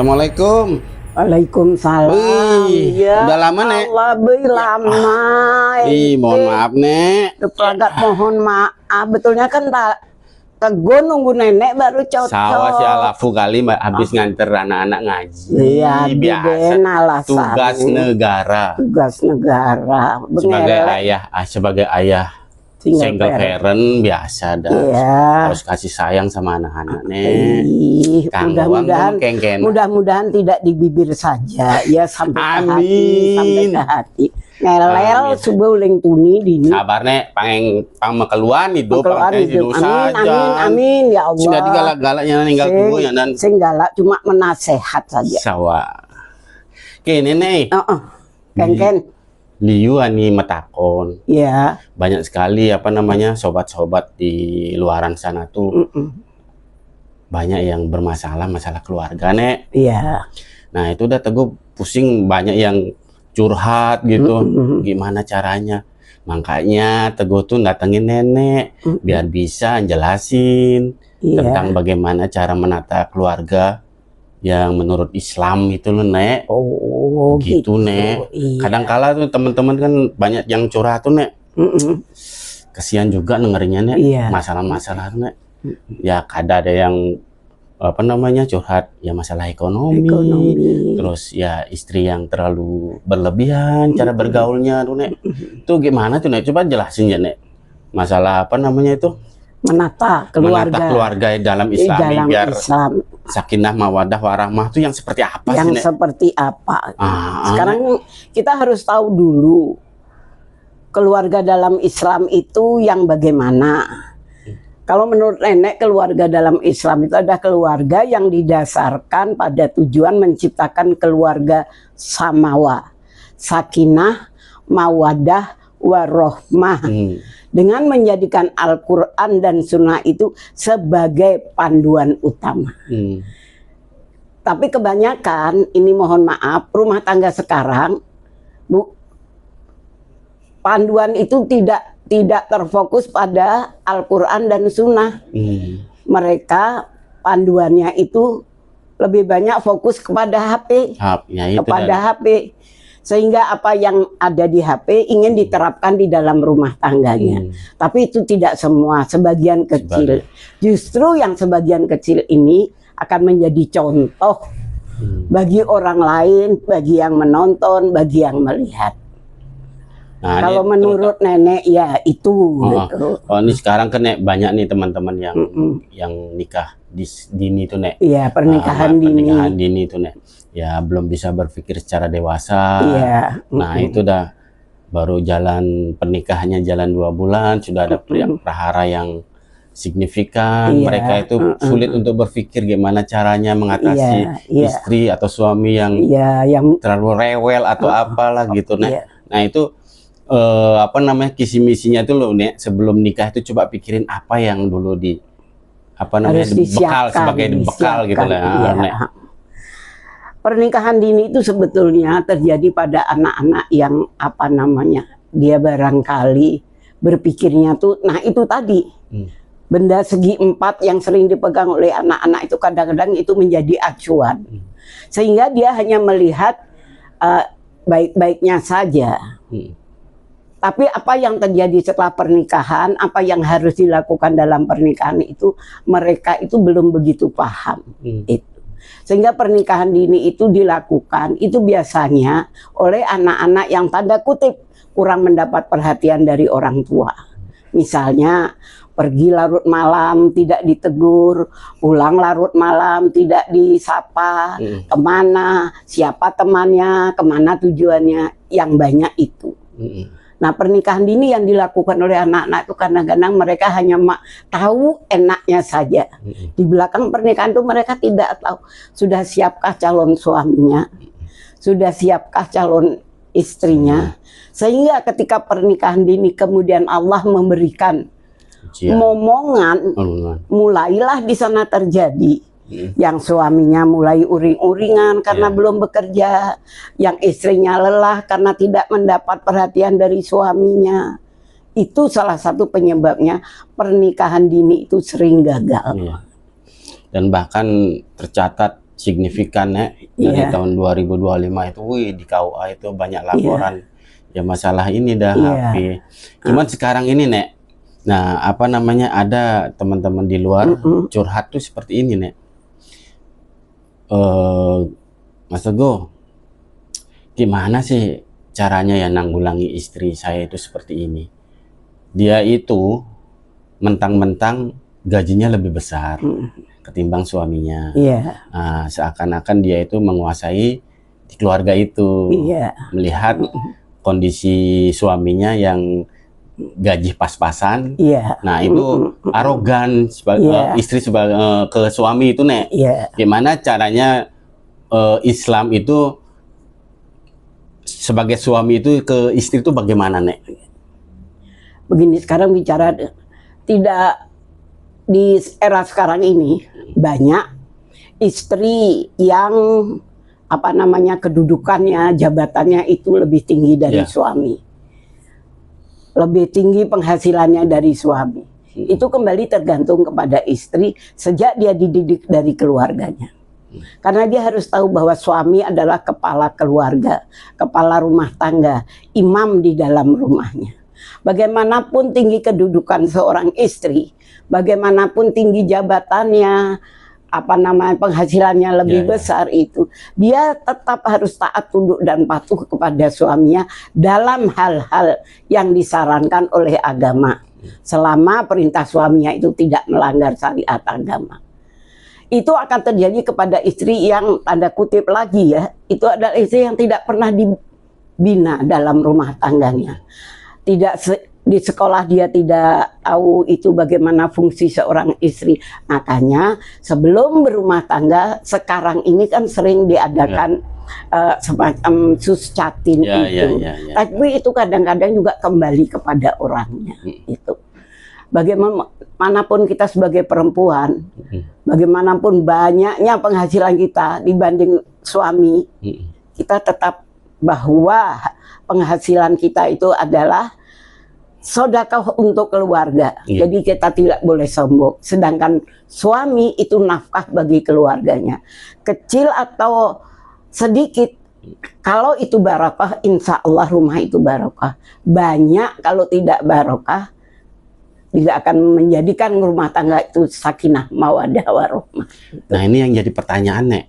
Assalamualaikum. Waalaikumsalam. Ya, udah lama, Nek? Allah, lama. Mohon maaf, Nek. Agak mohon maaf. Betulnya kan teguh nunggu nenek baru cocok. Sawah si alafu kali habis nganter anak-anak ngaji. Iya, biasa. Tugas negara. Tugas negara. Sebagai ayah single parent biasa dah. Iya. Harus kasih sayang sama anak-anak, Nek. Mudah-mudahan tidak di bibir saja, ya sampai ke hati, sampai ke hati. Ngelel subuh uling tuni dini. Sabar, Nek, pang keluhan hidup, amin ya Allah. Sudah digalak-galaknya ninggal kubu ya dan sing galak cuma menasehat saja. Sawah. Kene, Nek. Ken. Liu ani metakon. Iya. Banyak sekali sobat-sobat di luaran sana tuh. Banyak yang bermasalah masalah keluarga, Nek. Iya. Nah, itu udah Teguh pusing, banyak yang curhat gitu. Gimana caranya? Makanya Teguh tuh datengin nenek biar bisa jelasin tentang bagaimana cara menata keluarga yang menurut Islam itu loh, Nek. Oh, gitu, Nek. Iya. Kadang-kala tuh teman-teman kan banyak yang curhat tuh, Nek. Kesian juga dengerinnya, Nek. Iya. Masalah-masalah, Nek. Ya kadang ada yang curhat ya masalah ekonomi. Terus ya istri yang terlalu berlebihan cara bergaulnya tuh, Nek. Itu gimana tuh, Nek? Coba jelasin ya, Nek. Masalah menata keluarga dalam Islam biar sakinah mawadah warahmah itu yang seperti apa sih, Nek? Seperti apa? Sekarang kita harus tahu dulu keluarga dalam Islam itu yang bagaimana. Kalau menurut nenek, keluarga dalam Islam itu ada keluarga yang didasarkan pada tujuan menciptakan keluarga samawa, sakinah, mawadah, warohmah. Dengan menjadikan Al-Quran dan Sunnah itu sebagai panduan utama. Tapi kebanyakan, ini mohon maaf, rumah tangga sekarang, Bu, panduan itu tidak terfokus pada Al-Quran dan Sunnah. Mereka panduannya itu lebih banyak fokus kepada HP, HP. Sehingga apa yang ada di HP ingin diterapkan di dalam rumah tangganya. Tapi itu tidak semua, sebagian kecil. Justru yang sebagian kecil ini akan menjadi contoh bagi orang lain, bagi yang menonton, bagi yang melihat. Nah, kalau menurut nenek ya itu. Gitu. Ini sekarang kan, Nek, banyak nih teman-teman yang nikah dini tuh, Nek. Iya, pernikahan dini tuh, Nek. Ya belum bisa berpikir secara dewasa. Iya. Nah itu dah baru jalan pernikahannya jalan 2 bulan sudah ada prahara yang signifikan. Mereka itu sulit untuk berpikir gimana caranya mengatasi istri atau suami yang terlalu rewel atau apalah gitu, Nek. Nah itu kisi misinya tuh loh, Nek, sebelum nikah itu coba pikirin apa yang dulu bekal sebagai bekal gitu lah, Nek. Pernikahan dini itu sebetulnya terjadi pada anak-anak yang dia barangkali berpikirnya tuh, nah itu tadi benda segi 4 yang sering dipegang oleh anak-anak itu kadang-kadang itu menjadi acuan, sehingga dia hanya melihat baik-baiknya saja. Tapi apa yang terjadi setelah pernikahan, apa yang harus dilakukan dalam pernikahan itu, mereka itu belum begitu paham. Sehingga pernikahan dini itu dilakukan, itu biasanya oleh anak-anak yang tanda kutip kurang mendapat perhatian dari orang tua. Misalnya pergi larut malam tidak ditegur, pulang larut malam tidak disapa, kemana, siapa temannya, kemana tujuannya, yang banyak itu. Nah, pernikahan dini yang dilakukan oleh anak-anak itu kadang-kadang mereka hanya tahu enaknya saja. Di belakang pernikahan itu mereka tidak tahu sudah siapkah calon suaminya, sudah siapkah calon istrinya. Sehingga ketika pernikahan dini kemudian Allah memberikan momongan, mulailah di sana terjadi. Yang suaminya mulai uring-uringan karena belum bekerja, yang istrinya lelah karena tidak mendapat perhatian dari suaminya. Itu salah satu penyebabnya pernikahan dini itu sering gagal. Dan bahkan tercatat signifikan Nek. Dari tahun 2025 itu, wih, di KUA itu banyak laporan ya masalah ini dah HP. Cuman sekarang ini Nek, nah apa namanya, ada teman-teman di luar curhat tuh seperti ini Nek. Mas Teguh, gimana sih caranya ya nanggulangi istri saya itu seperti ini? Dia itu mentang-mentang gajinya lebih besar ketimbang suaminya. Nah, seakan-akan dia itu menguasai di keluarga itu. Melihat kondisi suaminya yang gaji pas-pasan. Nah, itu arogan istri ke suami itu Nek. Gimana caranya Islam itu sebagai suami itu ke istri itu bagaimana Nek? Begini, sekarang bicara tidak di era sekarang ini banyak istri yang apa namanya kedudukannya, jabatannya itu lebih tinggi dari suami, lebih tinggi penghasilannya dari suami. Itu kembali tergantung kepada istri sejak dia dididik dari keluarganya. Karena dia harus tahu bahwa suami adalah kepala keluarga, kepala rumah tangga, imam di dalam rumahnya. Bagaimanapun tinggi kedudukan seorang istri, bagaimanapun tinggi jabatannya, apa namanya penghasilannya lebih besar itu, dia tetap harus taat, tunduk dan patuh kepada suaminya dalam hal-hal yang disarankan oleh agama, selama perintah suaminya itu tidak melanggar syariat agama. Itu akan terjadi kepada istri yang tanda kutip lagi ya, itu adalah istri yang tidak pernah dibina dalam rumah tangganya. Di sekolah dia tidak tahu itu bagaimana fungsi seorang istri. Makanya sebelum berumah tangga sekarang ini kan sering diadakan semacam suscatin itu. Tapi itu kadang-kadang juga kembali kepada orangnya itu. Bagaimanapun kita sebagai perempuan, bagaimanapun banyaknya penghasilan kita dibanding suami, kita tetap bahwa penghasilan kita itu adalah sedekah untuk keluarga. Jadi kita tidak boleh sombong. Sedangkan suami itu nafkah bagi keluarganya. Kecil atau sedikit, kalau itu barokah, insya Allah rumah itu barokah. Banyak kalau tidak barokah, tidak akan menjadikan rumah tangga itu sakinah mawaddah warahmah. Nah, ini yang jadi pertanyaan Nek.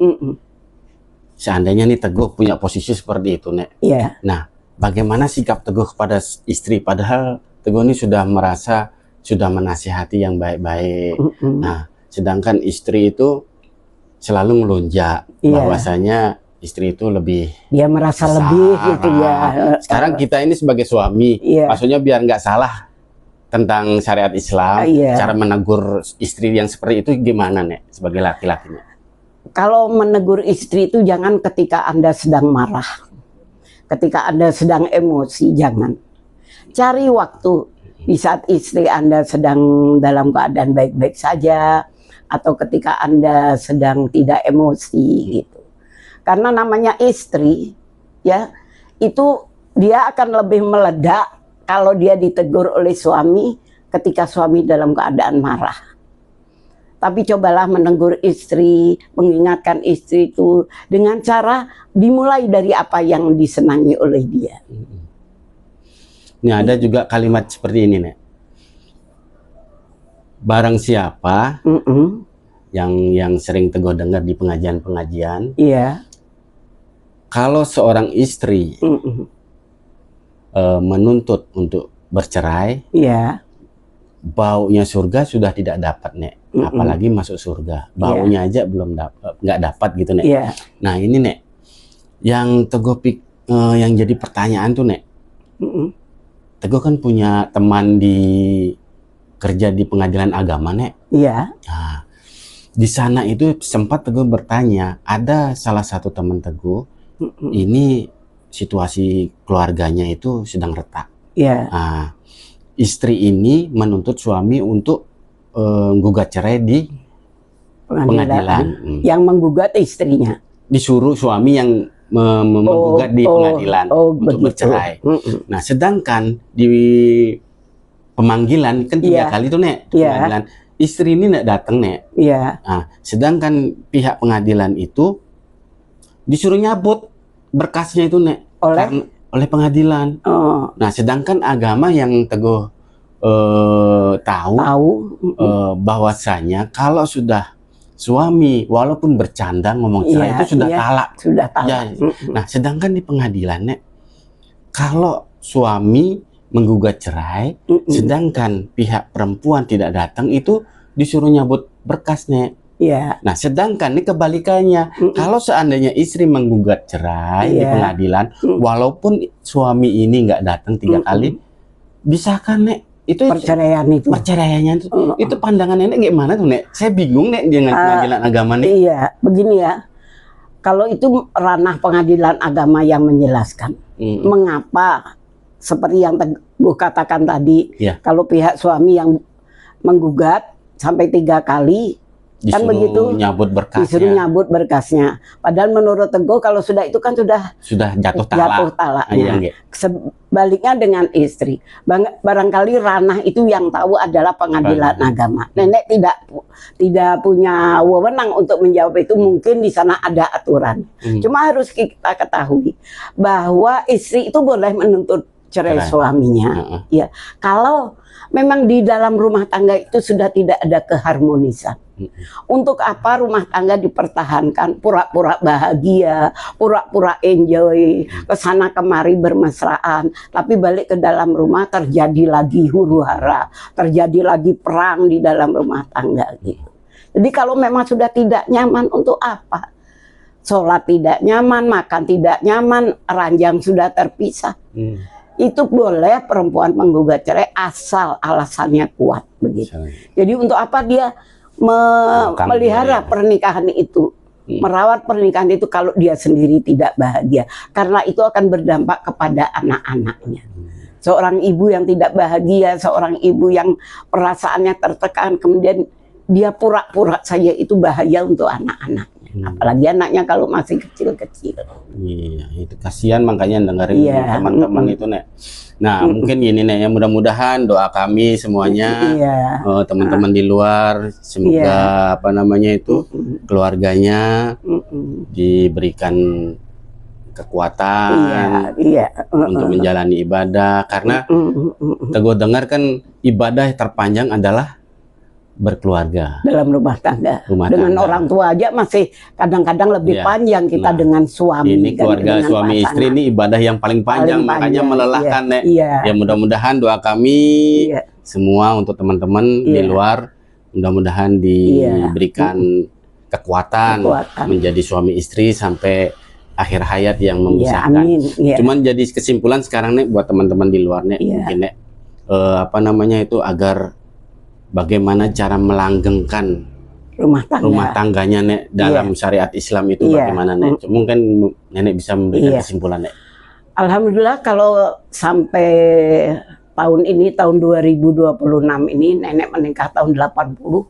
Seandainya nih Teguh punya posisi seperti itu Nek. Nah, bagaimana sikap Teguh kepada istri? Padahal Teguh ini sudah merasa sudah menasihati yang baik-baik. Nah, sedangkan istri itu selalu melunjak bahwasanya istri itu lebih, dia merasa lebih gitu ya. Sekarang kita ini sebagai suami, maksudnya biar nggak salah tentang syariat Islam, cara menegur istri yang seperti itu gimana Nek sebagai laki-laki? Kalau menegur istri itu jangan ketika Anda sedang marah, ketika Anda sedang emosi, jangan. Cari waktu di saat istri Anda sedang dalam keadaan baik-baik saja, atau ketika Anda sedang tidak emosi gitu. Karena namanya istri ya, itu dia akan lebih meledak kalau dia ditegur oleh suami ketika suami dalam keadaan marah. Tapi cobalah menegur istri, mengingatkan istri itu dengan cara dimulai dari apa yang disenangi oleh dia. Ini ada juga kalimat seperti ini Nek. Barang siapa yang sering Teguh dengar di pengajian-pengajian, kalau seorang istri menuntut untuk bercerai, baunya surga sudah tidak dapat Nek, apalagi masuk surga, baunya aja belum nggak dapat gitu Nek. Nah ini Nek, yang Teguh yang jadi pertanyaan tuh Nek, Teguh kan punya teman kerja di pengadilan agama Nek. Nah, di sana itu sempat Teguh bertanya, ada salah satu teman Teguh, ini situasi keluarganya itu sedang retak. Nah, istri ini menuntut suami untuk gugat cerai di pengadilan. Yang menggugat istrinya. Disuruh suami yang menggugat di pengadilan untuk bercerai. Nah, sedangkan di pemanggilan kan 3 kali tuh Nek, pengadilan. istri ini nggak datang, Nek. Iya. Nah, sedangkan pihak pengadilan itu disuruh nyabut berkasnya itu, Nek, oleh pengadilan. Oh. Nah, sedangkan agama yang Teguh tahu bahwasanya kalau sudah suami walaupun bercanda ngomong cerai itu sudah talak. Sudah talak. Ya. Nah, sedangkan di pengadilan, Nek, kalau suami menggugat cerai, sedangkan pihak perempuan tidak datang, itu disuruh nyabut berkas, Nek. Iya. Nah, sedangkan ini kebalikannya, kalau seandainya istri menggugat cerai di pengadilan, walaupun suami ini nggak datang 3 kali, bisa kan, Nek? Itu perceraiannya itu pandangan Nenek gimana tuh, Nek? Saya bingung, Nek, dengan pengadilan agama, Nek. Iya, begini ya. Kalau itu ranah pengadilan agama yang menjelaskan mengapa seperti yang Teguh katakan tadi, kalau pihak suami yang menggugat sampai 3 kali kan begitu, disuruh nyabut berkasnya. Padahal menurut Teguh kalau sudah itu kan sudah jatuh talaknya. Sebaliknya dengan istri, barangkali ranah itu yang tahu adalah pengadilan agama. Nenek tidak punya wewenang untuk menjawab itu, mungkin di sana ada aturan. Cuma harus kita ketahui bahwa istri itu boleh menuntut cerai suaminya. Ya, kalau memang di dalam rumah tangga itu sudah tidak ada keharmonisan. Untuk apa rumah tangga dipertahankan, pura-pura bahagia, pura-pura enjoy, kesana kemari bermesraan, tapi balik ke dalam rumah terjadi lagi huru-hara, terjadi lagi perang di dalam rumah tangga gitu. Jadi kalau memang sudah tidak nyaman, untuk apa? Sholat tidak nyaman, makan tidak nyaman, ranjang sudah terpisah. Itu boleh perempuan menggugat cerai asal alasannya kuat begitu. Jadi untuk apa dia melihara pernikahan itu, merawat pernikahan itu kalau dia sendiri tidak bahagia? Karena itu akan berdampak kepada anak-anaknya. Seorang ibu yang tidak bahagia, seorang ibu yang perasaannya tertekan, kemudian dia pura-pura saja, itu bahaya untuk anak-anaknya. Apalagi anaknya kalau masih kecil-kecil. Iya, itu kasihan, makanya dengerin teman-teman itu, Nek. Nah, mungkin gini, Nek, ya, mudah-mudahan doa kami semuanya, teman-teman di luar, semoga apa namanya itu, keluarganya diberikan kekuatan untuk menjalani ibadah. Karena Teguh dengar kan ibadah terpanjang adalah berkeluarga dalam rumah tangga. Dengan orang tua aja masih kadang-kadang lebih panjang kita dengan suami. Ini keluarga suami istri ini ibadah yang paling panjang, makanya melelahkan, Nek. Ya, mudah-mudahan doa kami semua untuk teman-teman di luar, mudah-mudahan diberikan kekuatan menjadi suami istri sampai akhir hayat yang memisahkan. Cuman jadi kesimpulan sekarang, Nek, buat teman-teman di luar, Nek, mungkin, Nek, apa namanya itu, agar bagaimana cara melanggengkan rumah tangganya, Nek, dalam syariat Islam itu bagaimana, Nek? Mungkin Nenek bisa memberikan kesimpulan, Nek. Alhamdulillah kalau sampai tahun ini, tahun 2026 ini, Nenek menikah tahun 80.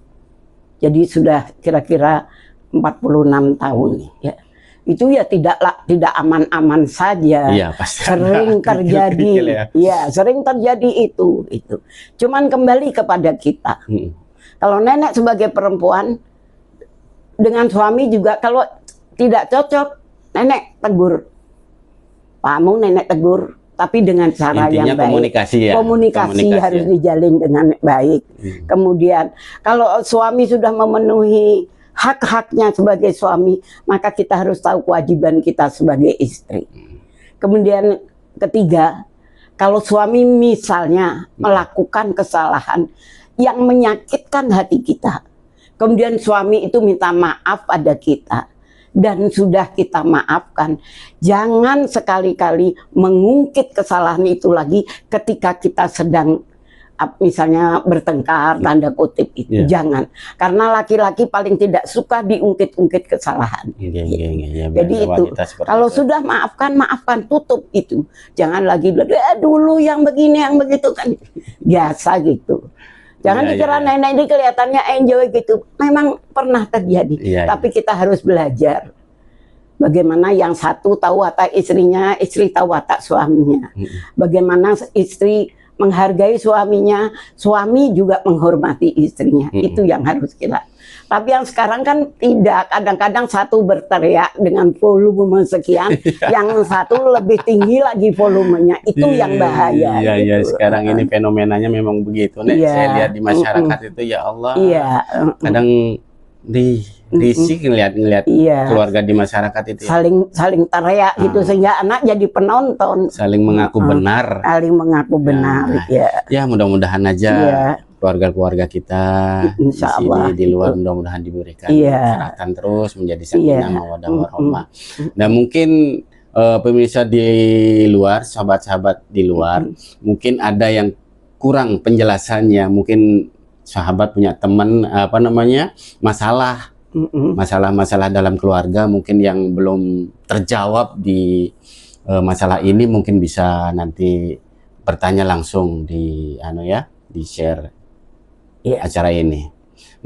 Jadi sudah kira-kira 46 tahun ya. Itu ya tidak aman-aman saja. Pasti sering terjadi. Sering terjadi itu. Cuman kembali kepada kita. Kalau Nenek sebagai perempuan dengan suami juga, kalau tidak cocok, Nenek tegur. Kamu Nenek tegur, tapi dengan cara yang baik. Komunikasi harus dijalin dengan baik. Kemudian kalau suami sudah memenuhi hak-haknya sebagai suami, maka kita harus tahu kewajiban kita sebagai istri. Kemudian ketiga, kalau suami misalnya melakukan kesalahan yang menyakitkan hati kita, kemudian suami itu minta maaf pada kita dan sudah kita maafkan, jangan sekali-kali mengungkit kesalahan itu lagi ketika kita sedang misalnya bertengkar, tanda kutip itu. Jangan, karena laki-laki paling tidak suka diungkit-ungkit kesalahan. Jadi itu, kalau sudah maafkan, tutup itu. Jangan lagi dulu yang begini, yang begitu kan. Biasa gitu. Jangan dikira Nenek ini kelihatannya enjoy gitu. Memang pernah terjadi. Tapi kita harus belajar. Bagaimana yang satu tahu watak istrinya, istri tahu watak suaminya. Bagaimana istri menghargai suaminya, suami juga menghormati istrinya. Itu yang harus kita. Tapi yang sekarang kan tidak, kadang-kadang satu berteriak dengan volume sekian, yang satu lebih tinggi lagi volumenya, itu yang bahaya. Iya, gitu. Iya, sekarang ini fenomenanya memang begitu, Nek. Saya lihat di masyarakat itu, ya Allah, kadang risih ngeliat keluarga di masyarakat itu. Saling teriak gitu, sehingga anak jadi penonton. Saling mengaku benar. Saling mengaku benar, Ya, mudah-mudahan aja keluarga-keluarga kita di sini, di luar, mudah-mudahan diberikan kesehatan terus, menjadi sakinah mawaddah warahmah. Nah, mungkin pemirsa di luar, sahabat-sahabat di luar, mungkin ada yang kurang penjelasannya, mungkin sahabat punya teman masalah dalam keluarga mungkin yang belum terjawab di masalah ini, mungkin bisa nanti bertanya langsung di di share acara ini.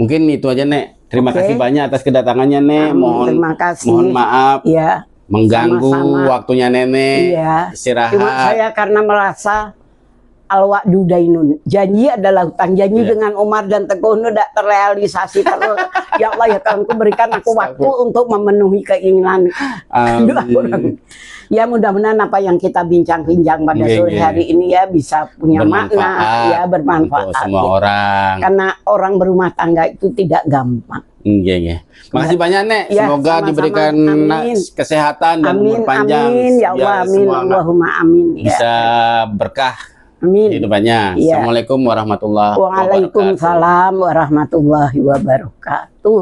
Mungkin itu aja, Nek. Terima kasih banyak atas kedatangannya, Nek. Terima kasih. Mohon maaf mengganggu waktunya Nenek. Istirahat. Cuma saya karena merasa alwak dudainun, janji adalah hutang, janji dengan Umar dan Teguh tidak terrealisasi terus. Ya Allah, ya Tuhanku, berikan aku waktu untuk memenuhi keinginan dua orang. Ya, mudah-mudahan apa yang kita bincang-bincang pada sore hari ini ya bisa punya makna, bermanfaat untuk semua orang. Karena orang berumah tangga itu tidak gampang. Makasih banyak, Nek. Semoga diberikan kesehatan dan umur panjang. Amin, ya Allah, amin, Allahumma amin. Bisa berkah. Amin. Hidupannya. Assalamualaikum warahmatullahi wabarakatuh. Waalaikumsalam warahmatullahi wabarakatuh.